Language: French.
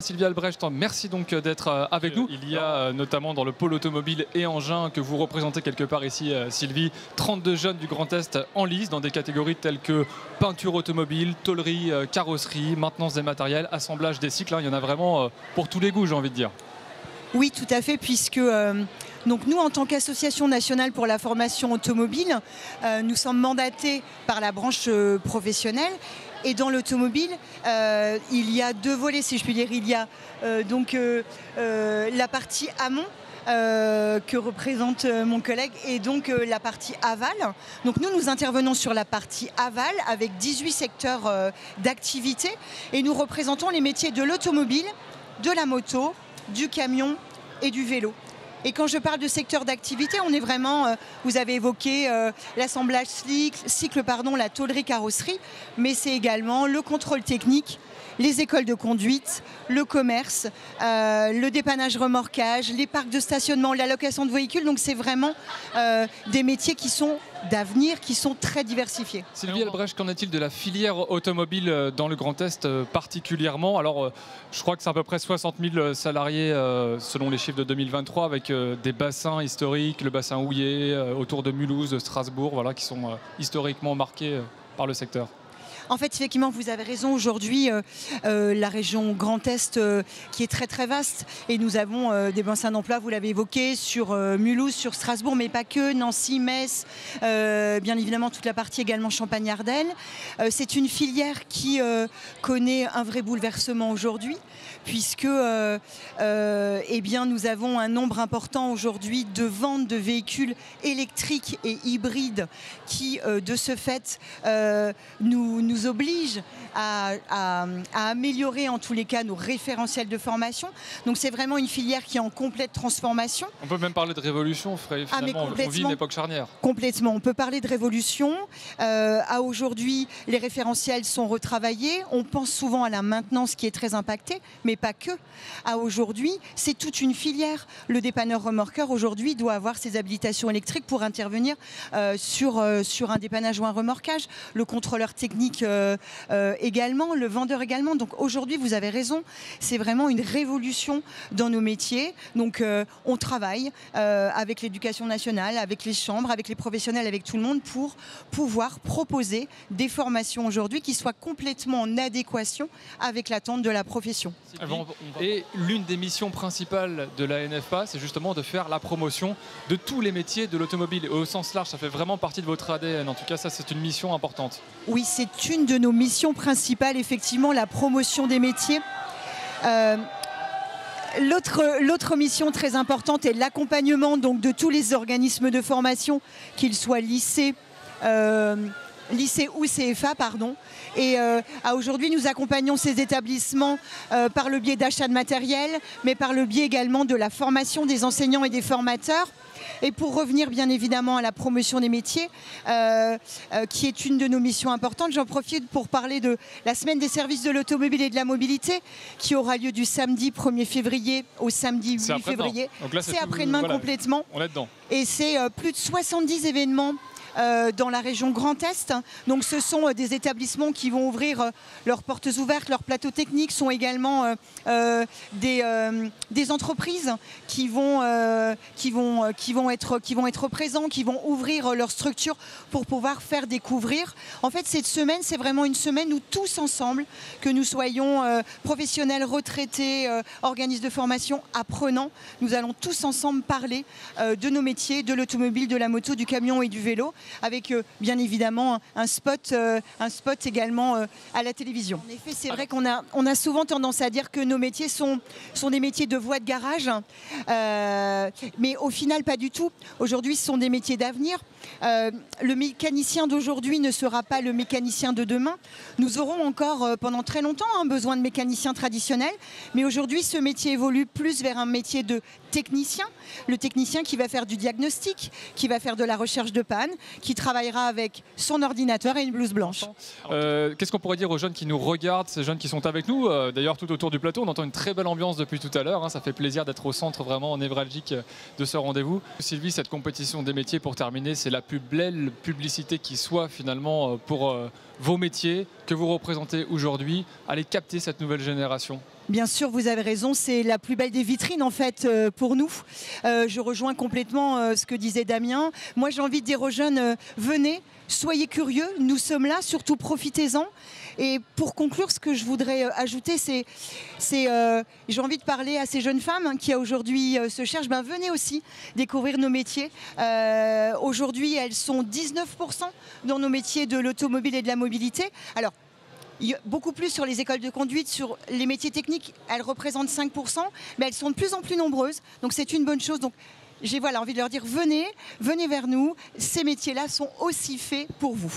Sylvie Albrecht, merci donc d'être avec nous. Il y a notamment dans le pôle automobile et engin que vous représentez quelque part ici, Sylvie, 32 jeunes du Grand Est en lice dans des catégories telles que peinture automobile, tôlerie, carrosserie, maintenance des matériels, assemblage des cycles. Il y en a vraiment pour tous les goûts, j'ai envie de dire. Oui, tout à fait, puisque donc nous, en tant qu'Association nationale pour la formation automobile, nous sommes mandatés par la branche professionnelle. Et dans l'automobile, il y a deux volets, si je puis dire. Il y a la partie amont, que représente mon collègue, et donc la partie aval. Donc nous intervenons sur la partie aval avec 18 secteurs d'activité, et nous représentons les métiers de l'automobile, de la moto, du camion et du vélo. Et quand je parle de secteur d'activité, on est vraiment, vous avez évoqué l'assemblage cycle, la tôlerie carrosserie, mais c'est également le contrôle technique, les écoles de conduite, le commerce, le dépannage remorquage, les parcs de stationnement, la location de véhicules. Donc c'est vraiment des métiers qui sont d'avenir, qui sont très diversifiés. Sylvie Albrecht, qu'en est-il de la filière automobile dans le Grand Est particulièrement? Alors je crois que c'est à peu près 60 000 salariés selon les chiffres de 2023, avec des bassins historiques, le bassin houillé autour de Mulhouse, de Strasbourg, voilà, qui sont historiquement marqués par le secteur. En fait, effectivement, vous avez raison. Aujourd'hui, la région Grand Est qui est très très vaste, et nous avons des bassins d'emploi, vous l'avez évoqué, sur Mulhouse, sur Strasbourg, mais pas que, Nancy, Metz, bien évidemment toute la partie également Champagne-Ardenne. C'est une filière qui connaît un vrai bouleversement aujourd'hui, puisque eh bien, nous avons un nombre important aujourd'hui de ventes de véhicules électriques et hybrides qui, de ce fait, nous oblige à améliorer en tous les cas nos référentiels de formation. Donc c'est vraiment une filière qui est en complète transformation. On peut même parler de révolution, finalement, on vit une époque charnière. Complètement, on peut parler de révolution. À aujourd'hui, les référentiels sont retravaillés. On pense souvent à la maintenance qui est très impactée, mais pas que. À aujourd'hui, c'est toute une filière. Le dépanneur remorqueur aujourd'hui doit avoir ses habilitations électriques pour intervenir sur un dépannage ou un remorquage. Le contrôleur technique également, le vendeur également. Donc aujourd'hui, vous avez raison, c'est vraiment une révolution dans nos métiers. Donc on travaille avec l'éducation nationale, avec les chambres, avec les professionnels, avec tout le monde pour pouvoir proposer des formations aujourd'hui qui soient complètement en adéquation avec l'attente de la profession. Et l'une des missions principales de la NFPA, c'est justement de faire la promotion de tous les métiers de l'automobile. Au sens large, ça fait vraiment partie de votre ADN. En tout cas, ça, c'est une mission importante. Oui, c'est une de nos missions principales, effectivement, la promotion des métiers. L'autre mission très importante est l'accompagnement donc de tous les organismes de formation, qu'ils soient lycées ou CFA, pardon. Et aujourd'hui, nous accompagnons ces établissements par le biais d'achat de matériel, mais par le biais également de la formation des enseignants et des formateurs. Et pour revenir bien évidemment à la promotion des métiers, qui est une de nos missions importantes, j'en profite pour parler de la semaine des services de l'automobile et de la mobilité, qui aura lieu du samedi 1er février au samedi 8 février. C'est après-demain, voilà, complètement. On est dedans. Et c'est plus de 70 événements dans la région Grand Est. Donc ce sont des établissements qui vont ouvrir leurs portes ouvertes, leurs plateaux techniques, sont également des entreprises qui vont être présents, qui vont ouvrir leur structure pour pouvoir faire découvrir. En fait, cette semaine, c'est vraiment une semaine où tous ensemble, que nous soyons professionnels, retraités, organismes de formation, apprenants, nous allons tous ensemble parler de nos métiers, de l'automobile, de la moto, du camion et du vélo, avec bien évidemment un spot également à la télévision. En effet, c'est vrai qu'on a souvent tendance à dire que nos métiers sont des métiers de voie de garage, mais au final pas du tout. Aujourd'hui, ce sont des métiers d'avenir. Le mécanicien d'aujourd'hui ne sera pas le mécanicien de demain. Nous aurons encore pendant très longtemps besoin de mécaniciens traditionnels, mais aujourd'hui ce métier évolue plus vers un métier de technicien. Le technicien qui va faire du diagnostic, qui va faire de la recherche de panne, qui travaillera avec son ordinateur et une blouse blanche. Qu'est-ce qu'on pourrait dire aux jeunes qui nous regardent, ces jeunes qui sont avec nous, d'ailleurs tout autour du plateau, on entend une très belle ambiance depuis tout à l'heure, ça fait plaisir d'être au centre vraiment névralgique de ce rendez-vous. Sylvie, cette compétition des métiers, pour terminer, c'est la plus belle publicité qui soit finalement pour vos métiers que vous représentez aujourd'hui, aller capter cette nouvelle génération? Bien sûr, vous avez raison, c'est la plus belle des vitrines en fait pour nous. Je rejoins complètement ce que disait Damien. Moi j'ai envie de dire aux jeunes, venez, soyez curieux, nous sommes là, surtout profitez-en. Et pour conclure, ce que je voudrais ajouter, j'ai envie de parler à ces jeunes femmes qui aujourd'hui se cherchent, venez aussi découvrir nos métiers. Aujourd'hui, elles sont 19% dans nos métiers de l'automobile et de la mobilité. Alors, beaucoup plus sur les écoles de conduite, sur les métiers techniques, elles représentent 5%, mais elles sont de plus en plus nombreuses, donc c'est une bonne chose. Donc j'ai envie de leur dire, venez vers nous, ces métiers-là sont aussi faits pour vous.